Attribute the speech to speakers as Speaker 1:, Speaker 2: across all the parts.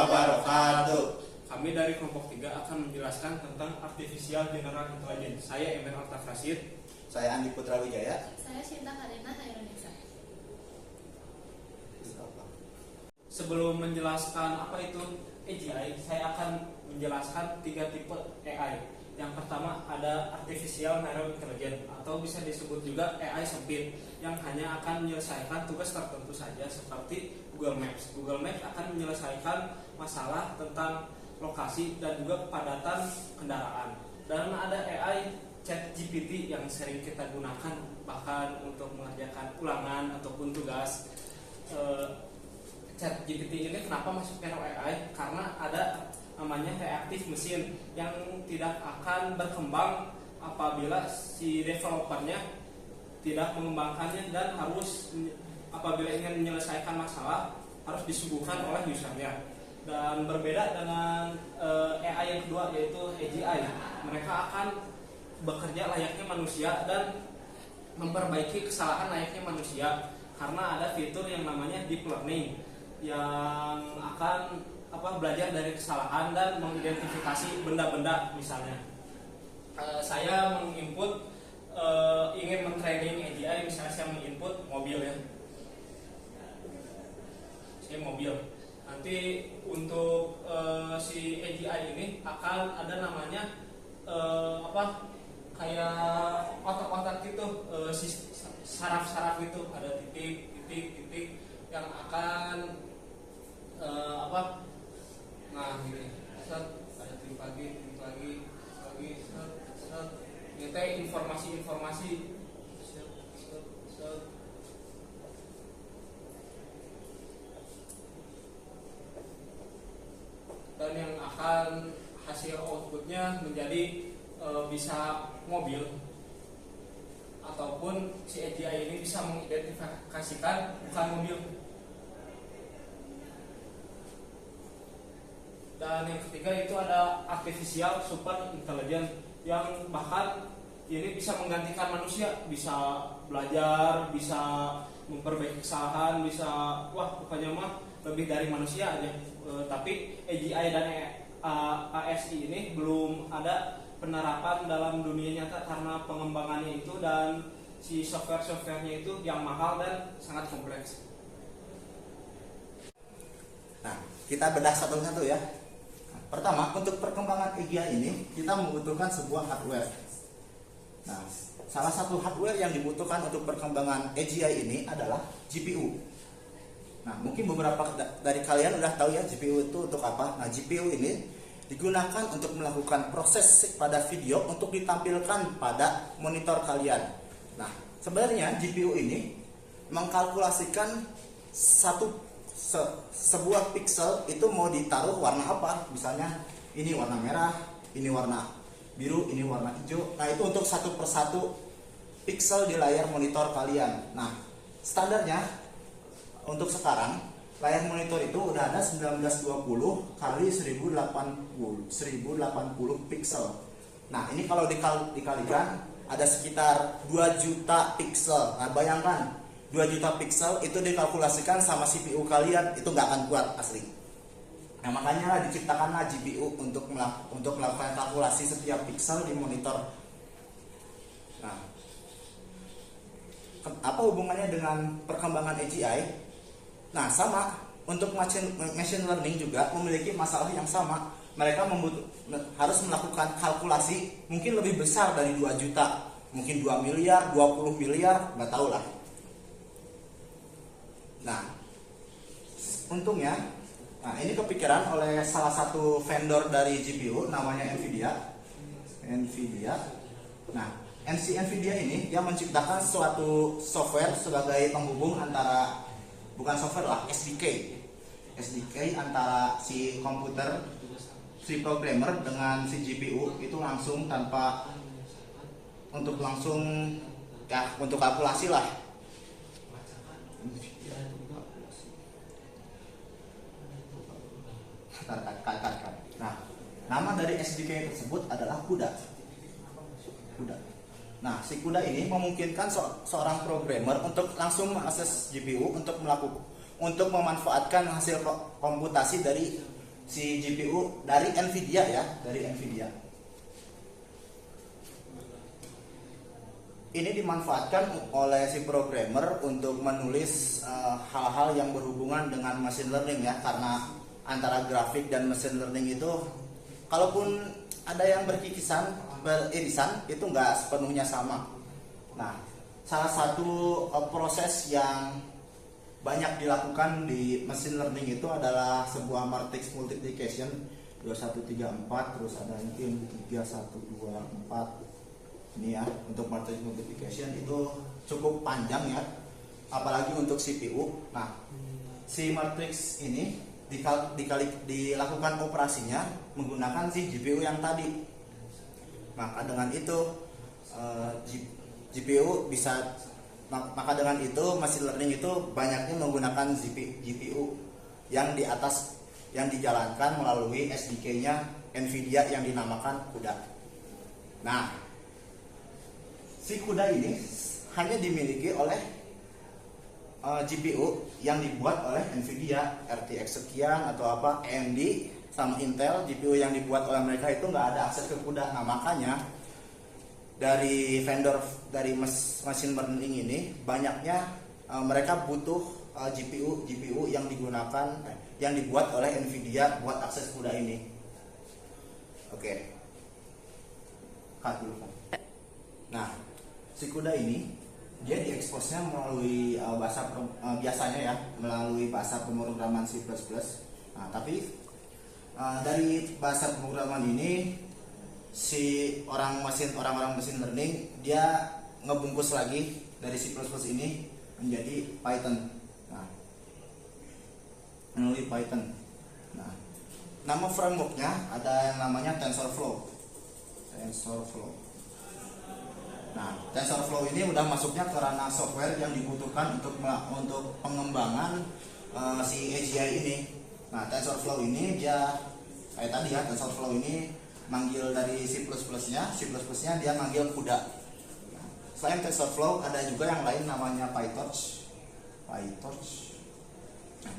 Speaker 1: wabarakatuh.
Speaker 2: Kami dari kelompok 3 akan menjelaskan tentang Artificial General Intelligence. Saya Emir Altafrasid.
Speaker 1: Saya Andi Putra Wijaya.
Speaker 3: Saya Cinta Karina Hairunisa.
Speaker 2: Sebelum menjelaskan apa itu AGI, saya akan menjelaskan 3 tipe AI. Yang pertama ada Artificial General Intelligence atau bisa disebut juga AI sempit yang hanya akan menyelesaikan tugas tertentu saja seperti Google Maps. Google Maps akan menyelesaikan masalah tentang lokasi dan juga kepadatan kendaraan. Dan ada AI ChatGPT yang sering kita gunakan bahkan untuk mengerjakan ulangan ataupun tugas. ChatGPT ini kenapa masuk ke AI? Karena ada namanya reactive machine yang tidak akan berkembang apabila si developernya tidak mengembangkannya dan harus apabila ingin menyelesaikan masalah harus disuguhkan oleh usernya. Dan berbeda dengan AI yang kedua yaitu AGI, mereka akan bekerja layaknya manusia dan memperbaiki kesalahan layaknya manusia karena ada fitur yang namanya deep learning yang akan belajar dari kesalahan dan mengidentifikasi benda-benda misalnya. Saya menginput ingin mentraining AGI, misalnya saya menginput mobil ya. Saya mobil. Nanti untuk si AGI ini akan ada namanya kayak otak-otak gitu, si saraf-saraf itu ada titik yang akan nah gini, set, ada titik lagi, set, ini informasi, set. Dan yang akan hasil outputnya menjadi bisa mobil ataupun si AGI ini bisa mengidentifikasikan bukan mobil. Dan yang ketiga itu ada Artificial Super Intelligence yang bahkan ini bisa menggantikan manusia, bisa belajar, bisa memperbaiki kesalahan, bisa pokoknya mah lebih dari manusia aja. Tapi AGI dan ASI ini belum ada penerapan dalam dunia nyata karena pengembangannya itu dan si software-softwarenya itu yang mahal dan sangat kompleks.
Speaker 1: Nah, kita bedah satu-satu ya. Pertama, untuk perkembangan AGI ini kita membutuhkan sebuah hardware. Nah, salah satu hardware yang dibutuhkan untuk perkembangan AGI ini adalah GPU. Nah, mungkin beberapa dari kalian udah tahu ya GPU itu untuk apa. Nah, GPU ini digunakan untuk melakukan proses pada video untuk ditampilkan pada monitor kalian. Nah, sebenarnya GPU ini mengkalkulasikan sebuah pixel itu mau ditaruh warna apa. Misalnya ini warna merah, ini warna biru, ini warna hijau. Nah, itu untuk satu persatu pixel di layar monitor kalian. Nah, standarnya untuk sekarang layar monitor itu udah ada 1920 kali 1080 pixel. Nah, ini kalau dikalikan ada sekitar 2 juta pixel. Nah, bayangkan 2 juta pixel itu dikalkulasikan sama CPU kalian, itu nggak akan kuat asli. Nah, makanya diciptakanlah GPU untuk melakukan kalkulasi setiap pixel di monitor. Nah, apa hubungannya dengan perkembangan AGI? Nah, sama, untuk machine learning juga memiliki masalah yang sama. Mereka harus melakukan kalkulasi mungkin lebih besar dari 2 juta, mungkin 2 miliar, 20 miliar, nggak tahu lah. Nah, untungnya, ini kepikiran oleh salah satu vendor dari GPU namanya Nvidia. Nah, Nvidia ini yang menciptakan suatu software sebagai penghubung antara, bukan software lah, SDK antara si komputer, si programmer dengan si GPU itu langsung tanpa untuk kalkulasi lah. Nah, nama dari SDK tersebut adalah CUDA. Nah, si CUDA ini memungkinkan seorang programmer untuk langsung mengakses GPU untuk memanfaatkan hasil komputasi dari si GPU dari Nvidia ya, dari Nvidia. Ini dimanfaatkan oleh si programmer untuk menulis hal-hal yang berhubungan dengan machine learning ya, karena antara grafik dan machine learning itu kalaupun ada yang beririsan itu nggak sepenuhnya sama. Nah, salah satu proses yang banyak dilakukan di machine learning itu adalah sebuah matrix multiplication 2134, terus ada mungkin 3124. Ini ya, untuk matrix multiplication itu cukup panjang ya, apalagi untuk CPU. Nah, si matrix ini dilakukan operasinya menggunakan si GPU yang tadi. Maka dengan itu GPU bisa, maka dengan itu machine learning itu banyaknya menggunakan GPU yang di atas, yang dijalankan melalui SDK-nya Nvidia yang dinamakan CUDA. Nah, si CUDA ini hanya dimiliki oleh GPU yang dibuat oleh Nvidia, RTX sekian atau apa, AMD sama Intel. GPU yang dibuat oleh mereka itu nggak ada akses ke CUDA. Nah, makanya dari vendor dari machine learning ini banyaknya mereka butuh GPU yang digunakan yang dibuat oleh Nvidia buat akses CUDA ini. Oke. Cut dulu. Nah, si CUDA ini dia dieksposnya melalui biasanya ya melalui bahasa pemrograman C++. Nah, tapi dari bahasa pemrograman ini si orang-orang machine learning dia ngebungkus lagi dari C++ ini menjadi Python. Nah, melalui Python. Nah, nama frameworknya ada yang namanya TensorFlow. Nah, TensorFlow ini udah masuknya ke ranah software yang dibutuhkan untuk pengembangan si AGI ini. Nah, TensorFlow ini dia kayak tadi ya, TensorFlow ini manggil dari C++-nya dia manggil CUDA. Nah, selain TensorFlow ada juga yang lain namanya PyTorch. Nah,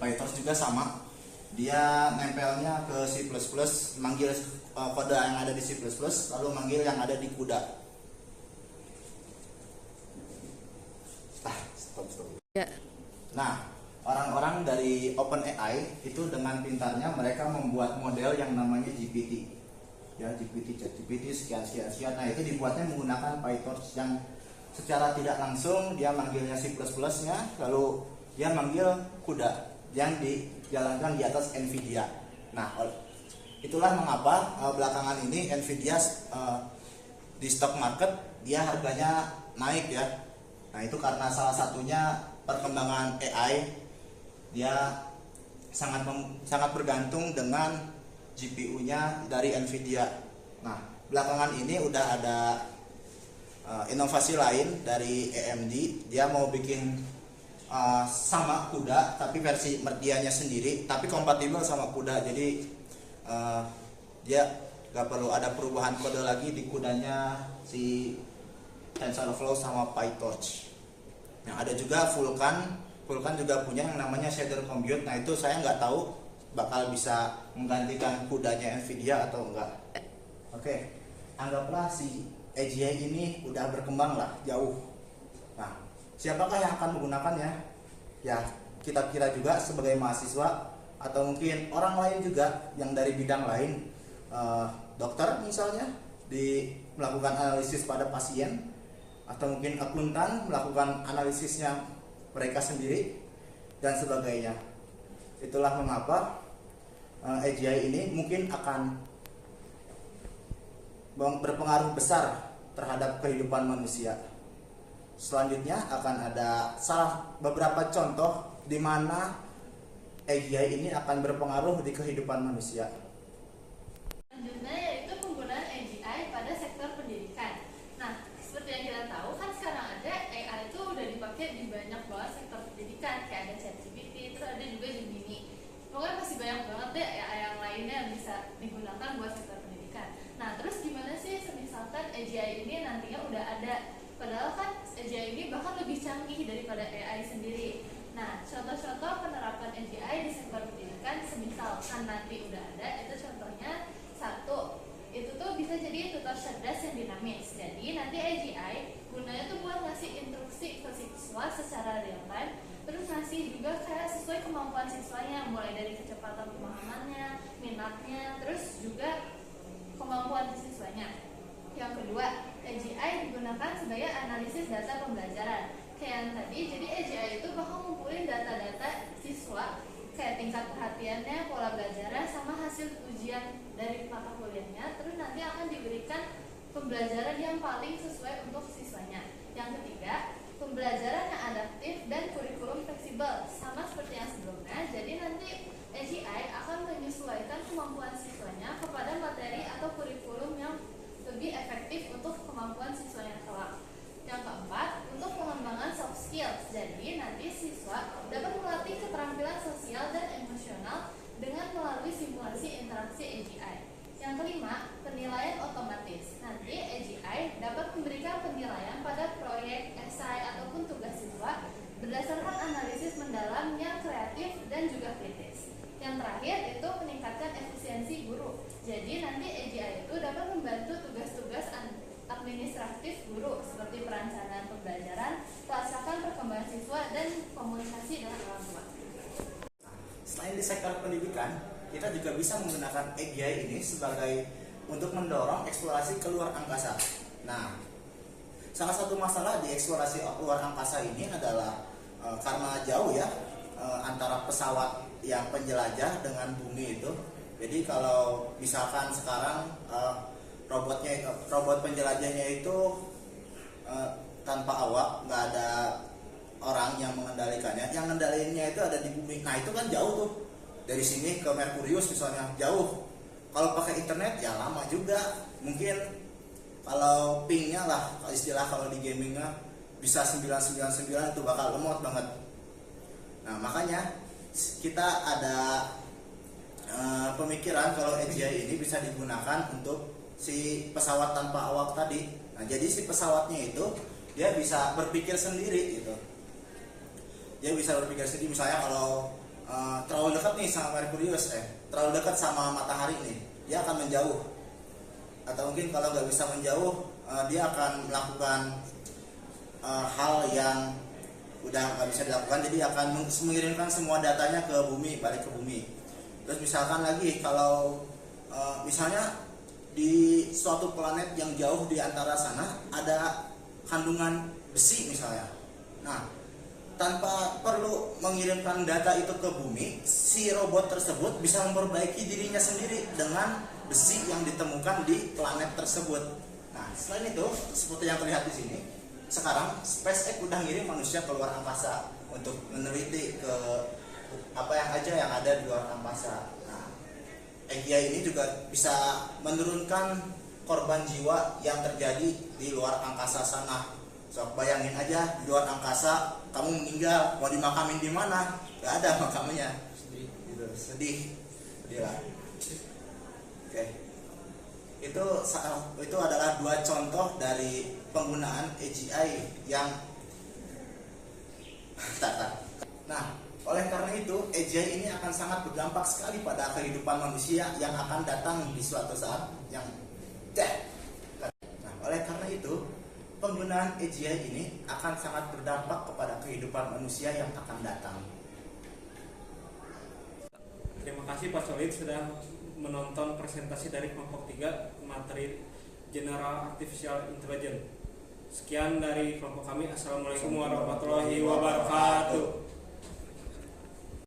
Speaker 1: PyTorch juga sama. Dia nempelnya ke C++, manggil kode yang ada di C++, lalu manggil yang ada di CUDA. Nah, orang-orang dari OpenAI itu dengan pintarnya mereka membuat model yang namanya GPT. Ya, ChatGPT sekian. Nah, itu dibuatnya menggunakan PyTorch yang secara tidak langsung dia manggilnya C++-nya, lalu dia manggil CUDA yang dijalankan di atas Nvidia. Nah, itulah mengapa belakangan ini Nvidia di stock market dia harganya naik ya. Nah, itu karena salah satunya perkembangan AI, dia sangat bergantung dengan GPU-nya dari Nvidia. Nah, belakangan ini udah ada inovasi lain dari AMD. Dia mau bikin sama CUDA tapi versi dianya sendiri, tapi kompatibel sama CUDA. Jadi dia gak perlu ada perubahan kode lagi di CUDA-nya si TensorFlow sama PyTorch. Nah, ada juga Vulkan juga punya yang namanya shader compute. Nah, itu saya nggak tahu bakal bisa menggantikan CUDA-nya Nvidia atau enggak. Oke, anggaplah si AGI ini udah berkembang lah jauh. Nah, siapakah yang akan menggunakannya? Ya, kita kira juga sebagai mahasiswa atau mungkin orang lain juga yang dari bidang lain, dokter misalnya melakukan analisis pada pasien, atau mungkin akuntan melakukan analisisnya mereka sendiri dan sebagainya. Itulah mengapa AGI ini mungkin akan berpengaruh besar terhadap kehidupan manusia. Selanjutnya akan ada beberapa contoh di mana AGI ini akan berpengaruh di kehidupan manusia.
Speaker 3: Selanjutnya yaitu penggunaan AGI pada sektor pendidikan. Nah, seperti yang kita tahu kan sekarang ada AI itu udah dipakai di banyak banget sektor pendidikan, kayak ada ChatGPT, terus ada juga Gemini. Pokoknya masih banyak banget deh AI yang lainnya yang bisa digunakan buat sektor pendidikan. Nah, terus gimana sih misalkan AGI ini nantinya udah ada, padahal kan AGI ini bahkan lebih canggih daripada AI sendiri. Nah, contoh-contoh penerapan AGI di sektor pendidikan semisalkan nanti udah ada, siswa secara real time, terus ngasih juga kayak sesuai kemampuan siswanya, mulai dari kecepatan pemahamannya, minatnya, terus juga kemampuan siswanya. Yang kedua, AGI digunakan sebagai analisis data pembelajaran. Kayak yang tadi, jadi AGI itu bakal ngumpulin data-data siswa, kayak tingkat perhatiannya, pola belajarnya, sama hasil ujian dari mata kuliahnya. Terus nanti akan diberikan pembelajaran yang paling sesuai untuk siswanya. Yang ketiga, pembelajaran yang adaptif dan kurikulum fleksibel, sama seperti yang sebelumnya. Jadi nanti AGI akan menyesuaikan kemampuan siswanya kepada materi atau kurikulum yang lebih efektif untuk kemampuan siswanya kelak. Yang keempat, untuk pengembangan soft skills. Jadi nanti siswa dapat melatih keterampilan sosial dan emosional dengan melalui simulasi interaksi AGI. Yang kelima, penilaian otomatis. Nanti AGI dapat memberikan penilaian pada proyek, esai, ataupun tugas siswa berdasarkan analisis mendalam yang kreatif dan juga kritis. Yang terakhir itu meningkatkan efisiensi guru. Jadi nanti AGI itu dapat membantu tugas-tugas administratif guru seperti perencanaan pembelajaran, pelacakan perkembangan siswa, dan komunikasi dengan orang tua.
Speaker 1: Selain di sektor pendidikan, kita juga bisa menggunakan AGI ini sebagai untuk mendorong eksplorasi keluar angkasa. Nah, salah satu masalah di eksplorasi luar angkasa ini adalah karena jauh ya antara pesawat yang penjelajah dengan bumi itu. Jadi kalau misalkan sekarang robot penjelajahnya itu tanpa awak, nggak ada orang yang mengendalikannya, yang mengendalikannya itu ada di bumi. Nah itu kan jauh tuh, dari sini ke Merkurius misalnya, jauh. Kalau pakai internet ya lama juga. Mungkin kalau pingnya lah, istilah kalau di gamingnya bisa 999 itu bakal lemot banget. Nah makanya kita ada pemikiran kalau AGI ini bisa digunakan untuk si pesawat tanpa awak tadi. Nah jadi si pesawatnya itu dia bisa berpikir sendiri gitu. Dia bisa berpikir sendiri, misalnya kalau terlalu dekat nih sama Merkurius, terlalu dekat sama matahari nih, dia akan menjauh. Atau mungkin kalau nggak bisa menjauh, dia akan melakukan hal yang udah nggak bisa dilakukan, jadi akan mengirimkan semua datanya ke bumi, balik ke bumi. Terus misalkan lagi kalau misalnya di suatu planet yang jauh di antara sana ada kandungan besi misalnya. Nah, tanpa perlu mengirimkan data itu ke bumi, si robot tersebut bisa memperbaiki dirinya sendiri dengan besi yang ditemukan di planet tersebut. Nah, selain itu, seperti yang terlihat di sini, sekarang SpaceX udah ngirim manusia ke luar angkasa untuk meneliti ke apa yang aja yang ada di luar angkasa. Nah, AGI ini juga bisa menurunkan korban jiwa yang terjadi di luar angkasa sana. So, bayangin aja di luar angkasa kamu meninggal, mau dimakamin di mana? Gak ada makamnya. Sedih, gitu. Sedih lah. Oke. Itu adalah dua contoh dari penggunaan AGI yang Nah, oleh karena itu AGI ini akan sangat berdampak sekali pada kehidupan manusia yang akan datang di suatu saat yang Nah, oleh karena itu penggunaan AGI ini akan sangat berdampak kepada kehidupan manusia yang akan datang.
Speaker 2: Terima kasih Pak Solid sudah menonton presentasi dari kelompok 3 materi General Artificial Intelligence. Sekian dari kelompok kami. Assalamualaikum warahmatullahi wabarakatuh.